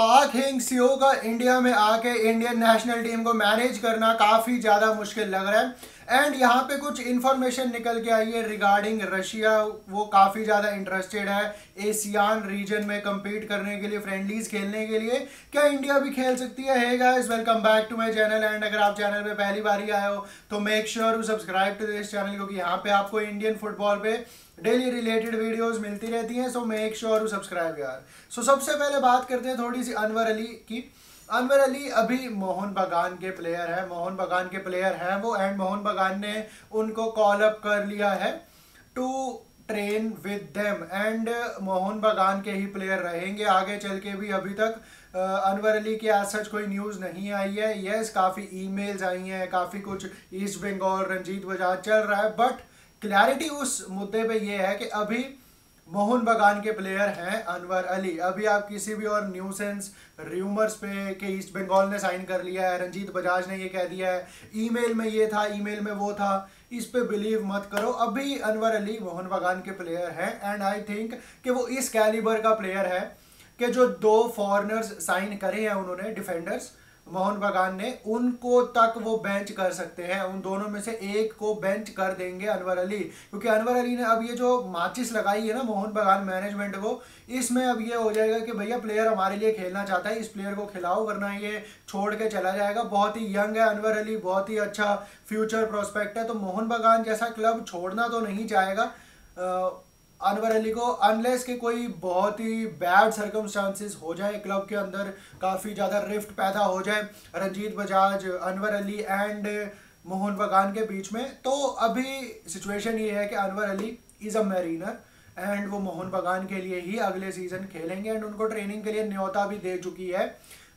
पाक हेंग सियो का इंडिया में आके इंडियन नेशनल टीम को मैनेज करना काफ़ी ज़्यादा मुश्किल लग रहा है। एंड यहाँ पे कुछ इन्फॉर्मेशन निकल के आई है रिगार्डिंग रशिया। वो काफ़ी ज़्यादा इंटरेस्टेड है एशियान रीजन में compete करने के लिए, फ्रेंडलीज खेलने के लिए। क्या इंडिया भी खेल सकती है? Hey guys, welcome back to my channel. And अगर आप चैनल पे पहली बार ही आए हो तो make sure to subscribe to this channel, क्योंकि यहाँ पे आपको इंडियन फुटबॉल पे डेली रिलेटेड वीडियोस मिलती रहती हैं। So make sure to subscribe यार। सो सबसे पहले बात करते हैं थोड़ी सी अनवर अली की। अनवर अली अभी मोहन बगान के प्लेयर है, मोहन बगान के प्लेयर हैं वो। एंड मोहन बगान ने उनको कॉल अप कर लिया है to train with them. And Mohun Bagan के ही प्लेयर रहेंगे आगे चल के भी। अभी तक अनवर अली की आज सच कोई न्यूज़ नहीं आई है। यस, काफ़ी ईमेल्स आई हैं, काफ़ी कुछ ईस्ट बंगाल रंजीत बजाज चल रहा है, बट क्लैरिटी उस मुद्दे पे ये है कि अभी मोहन बगान के प्लेयर हैं अनवर अली। अभी आप किसी भी और न्यूसेंस र्यूमर्स पे कि ईस्ट बंगाल ने साइन कर लिया है, रंजीत बजाज ने ये कह दिया है, ईमेल में ये था, ईमेल में वो था, इस पे बिलीव मत करो। अभी अनवर अली मोहन बगान के प्लेयर हैं। एंड आई थिंक कि वो इस कैलिबर का प्लेयर है कि जो दो फॉरनर्स साइन करे हैं उन्होंने, डिफेंडर्स मोहन बगान ने, उनको तक वो बेंच कर सकते हैं। उन दोनों में से एक को बेंच कर देंगे अनवर अली, क्योंकि अनवर अली ने अब ये जो माचिस लगाई है ना मोहन बगान मैनेजमेंट को, इसमें अब ये हो जाएगा कि भैया प्लेयर हमारे लिए खेलना चाहता है, इस प्लेयर को खिलाओ वरना ये छोड़ के चला जाएगा। बहुत ही यंग है अनवर अली, बहुत ही अच्छा फ्यूचर प्रोस्पेक्ट है, तो मोहन बगान जैसा क्लब छोड़ना तो नहीं चाहेगा अनवर अली को, अनलेस के कोई बहुत ही बैड सर्कमस्टांसिस हो जाए क्लब के अंदर, काफ़ी ज़्यादा रिफ्ट पैदा हो जाए रंजीत बजाज, अनवर अली एंड मोहन बगान के बीच में। तो अभी सिचुएशन ये है कि Anwar Ali is a mariner and वो मोहन बगान के लिए ही अगले सीज़न खेलेंगे। एंड उनको ट्रेनिंग के लिए न्योता भी दे चुकी है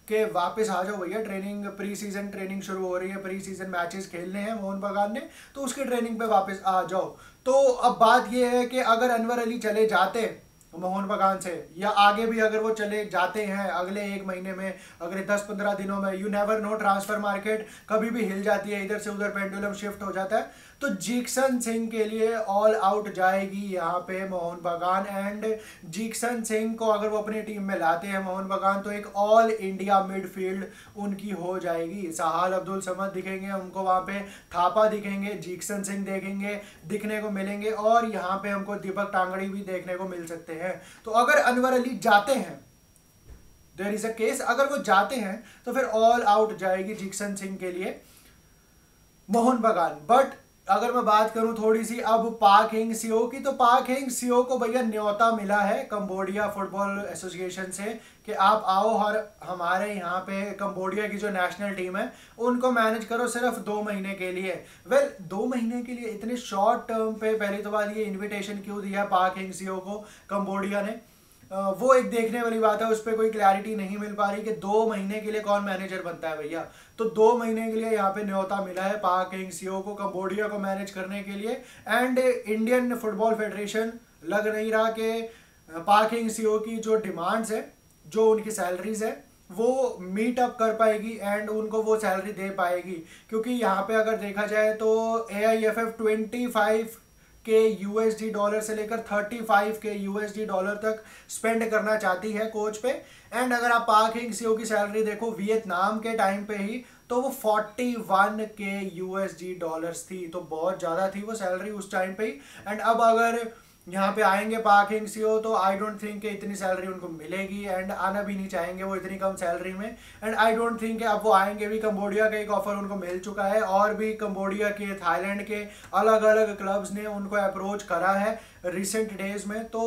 कि वापस आ जाओ भैया, ट्रेनिंग प्री सीजन ट्रेनिंग शुरू हो रही है, प्री सीजन मैचेस खेलने हैं मोहन बगान ने, तो उसकी ट्रेनिंग पे वापस आ जाओ। तो अब बात ये है कि अगर अनवर अली चले जाते मोहन बगान से, या आगे भी अगर वो चले जाते हैं अगले एक महीने में, अगले 10-15 दिनों में, you never know, transfer market कभी भी हिल जाती है, इधर से उधर पेंडुलम शिफ्ट हो जाता है, तो जीक्सन सिंह के लिए ऑल आउट जाएगी यहाँ पे मोहन बगान। एंड जीक्सन सिंह को अगर वो अपनी टीम में लाते हैं मोहन बगान, तो एक ऑल इंडिया मिडफील्ड उनकी हो जाएगी। सहाल अब्दुल समद दिखेंगे हमको वहाँ पे, थापा दिखेंगे, जीक्सन सिंह देखेंगे दिखने को मिलेंगे, और यहाँ पे हमको दीपक टांगड़ी भी देखने को मिल सकते हैं। तो अगर अनवर अली जाते हैं, देयर इज अ केस, अगर वो जाते हैं तो फिर ऑल आउट जाएगी जीक्सन सिंह के लिए मोहन बगान। बट अगर मैं बात करूं थोड़ी सी अब पाक हेंग सियो की, तो पाक हेंग सियो को भैया न्योता मिला है कंबोडिया फुटबॉल एसोसिएशन से कि आप आओ और हमारे यहाँ पे कंबोडिया की जो नेशनल टीम है उनको मैनेज करो सिर्फ 2 महीने के लिए। वेल 2 महीने के लिए इतने शॉर्ट टर्म पे पहली तो बात ये इन्विटेशन क्यों दिया पाक हेंग सियो को कंबोडिया ने, वो एक देखने वाली बात है। उस पर कोई क्लैरिटी नहीं मिल पा रही कि 2 महीने के लिए कौन मैनेजर बनता है भैया। तो 2 महीने के लिए यहाँ पे न्योता मिला है पाक हेंग सियो को कंबोडिया को मैनेज करने के लिए। एंड इंडियन फुटबॉल फेडरेशन लग नहीं रहा कि पाक हेंग सियो की जो डिमांड्स है, जो उनकी सैलरीज है, वो मीट अप कर पाएगी एंड उनको वो सैलरी दे पाएगी। क्योंकि यहाँ पे अगर देखा जाए तो AIFF 25 के यूएसडी डॉलर से लेकर 35 के यूएसडी डॉलर तक स्पेंड करना चाहती है कोच पे। एंड अगर आप पाक हेंग सियो की सैलरी देखो वियतनाम के टाइम पे ही, तो वो 41 के यूएसडी डॉलर्स थी, तो बहुत ज़्यादा थी वो सैलरी उस टाइम पे ही। एंड अब अगर यहाँ पे आएंगे पाक हेंग सियो तो आई डोंट थिंक कि इतनी सैलरी उनको मिलेगी, एंड आना भी नहीं चाहेंगे वो इतनी कम सैलरी में। एंड आई डोंट थिंक कि अब वो आएंगे भी। कंबोडिया का एक ऑफर उनको मिल चुका है, और भी कंबोडिया के, थाईलैंड के अलग अलग क्लब्स ने उनको अप्रोच करा है रिसेंट डेज में। तो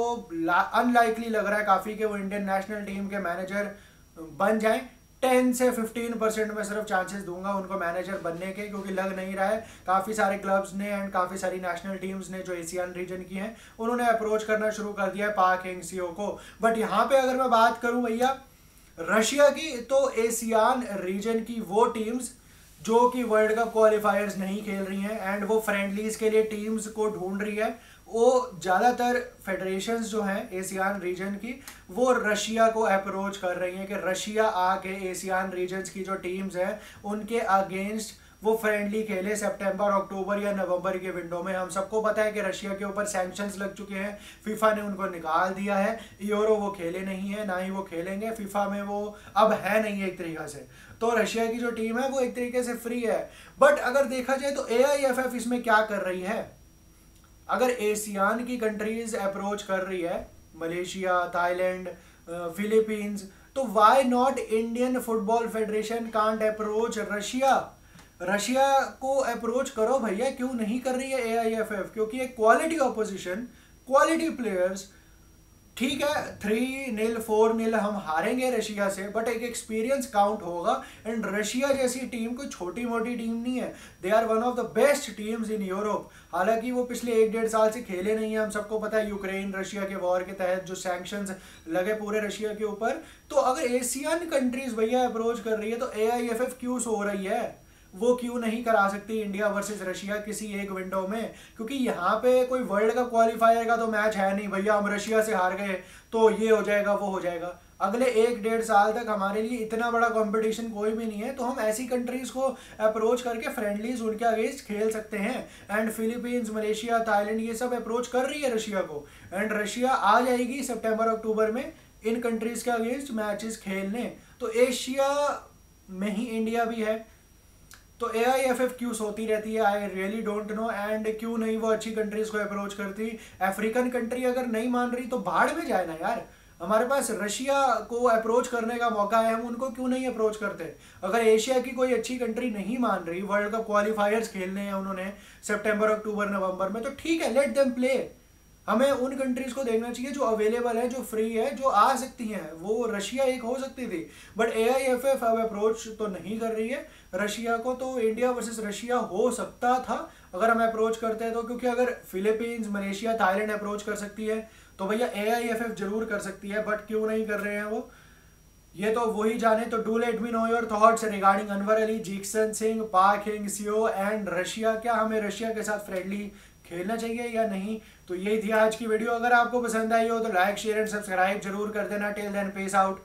अनलाइकली लग रहा है काफ़ी कि वो इंडियन नेशनल टीम के मैनेजर बन जाएं। 10 से 15% में सिर्फ चांसेस दूंगा उनको मैनेजर बनने के, क्योंकि लग नहीं रहा है। काफ़ी सारे क्लब्स ने एंड काफ़ी सारी नेशनल टीम्स ने जो एशियन रीजन की हैं उन्होंने अप्रोच करना शुरू कर दिया है पाक हेंग सियो को। बट यहाँ पे अगर मैं बात करूँ भैया रशिया की, तो एशियन रीजन की वो टीम्स जो कि वर्ल्ड कप क्वालिफायर्स नहीं खेल रही हैं एंड वो फ्रेंडलीज के लिए टीम्स को ढूंढ रही है, वो ज़्यादातर फेडरेशंस जो हैं एशियन रीजन की, वो रशिया को अप्रोच कर रही हैं कि रशिया आके एशियन रीजन्स की जो टीम्स हैं उनके अगेंस्ट वो फ्रेंडली खेले सितंबर, अक्टूबर या नवंबर के विंडो में। हम सबको पता है कि रशिया के ऊपर सैंक्शंस लग चुके हैं, फीफा ने उनको निकाल दिया है, यूरो वो खेले नहीं है, ना ही वो खेलेंगे, फीफा में वो अब है नहीं एक तरीके से। तो रशिया की जो टीम है वो एक तरीके से फ्री है। बट अगर देखा जाए तो AIFF इसमें क्या कर रही है, अगर एशियान की कंट्रीज अप्रोच कर रही है, मलेशिया, थाईलैंड, फिलीपींस, तो why not Indian football federation can't approach Russia? Russia को अप्रोच करो भैया, क्यों नहीं कर रही है AIFF? क्योंकि एक क्वालिटी ऑपोजिशन, क्वालिटी प्लेयर्स, ठीक है 3-0 4-0 हम हारेंगे रशिया से, बट एक एक्सपीरियंस काउंट होगा। एंड रशिया जैसी टीम कोई छोटी मोटी टीम नहीं है, they are one of the best teams in Europe. हालांकि वो पिछले 1-1.5 साल से खेले नहीं है, हम सबको पता है, यूक्रेन रशिया के वॉर के तहत जो सैंक्शंस लगे पूरे रशिया के ऊपर। तो अगर एशियन कंट्रीज भैया अप्रोच कर रही है तो AIFF क्यों सो रही है? वो क्यों नहीं करा सकती इंडिया वर्सेस रशिया किसी एक विंडो में? क्योंकि यहाँ पे कोई वर्ल्ड कप क्वालिफायर का तो मैच है नहीं भैया, हम रशिया से हार गए तो ये हो जाएगा वो हो जाएगा। अगले 1-1.5 साल तक हमारे लिए इतना बड़ा कंपटीशन कोई भी नहीं है, तो हम ऐसी कंट्रीज को अप्रोच करके फ्रेंडलीज उनके अगेंस्ट खेल सकते हैं। एंड फिलीपींस, मलेशिया, थाईलैंड ये सब अप्रोच कर रही है रशिया को, एंड रशिया आ जाएगी सितंबर अक्टूबर में इन कंट्रीज के अगेंस्ट मैचेस खेलने। तो एशिया में ही इंडिया भी है, तो AIFF क्यों सोती रहती है? I really don't know. And क्यों नहीं वो अच्छी कंट्रीज को अप्रोच करती? अफ्रीकन कंट्री अगर नहीं मान रही तो बाहर में जाए ना यार, हमारे पास रशिया को अप्रोच करने का मौका है, हम उनको क्यों नहीं अप्रोच करते? अगर एशिया की कोई अच्छी कंट्री नहीं मान रही, वर्ल्ड कप क्वालिफायर्स खेलने हैं उन्होंने सितंबर, अक्टूबर, नवंबर में, तो ठीक है, लेट देम प्ले। हमें उन कंट्रीज को देखना चाहिए जो अवेलेबल है, जो फ्री है, जो आ सकती हैं। वो रशिया एक हो सकती थी, बट AIFF अब अप्रोच तो नहीं कर रही है रशिया को। तो इंडिया वर्सेस रशिया हो सकता था अगर हम अप्रोच करते हैं तो, क्योंकि अगर फिलीपींस, मलेशिया, थाईलैंड अप्रोच कर सकती है तो भैया AIFF जरूर कर सकती है, बट क्यों नहीं कर रहे हैं वो, ये तो वही जाने। तो do let me know your thoughts regarding Anwar Ali, Jeakson Singh, Park Hang-seo and Russia. क्या हमें रशिया के साथ फ्रेंडली खेलना चाहिए या नहीं? तो यही थी आज की वीडियो। अगर आपको पसंद आई हो तो लाइक, शेयर एंड सब्सक्राइब जरूर कर देना। Till then peace out.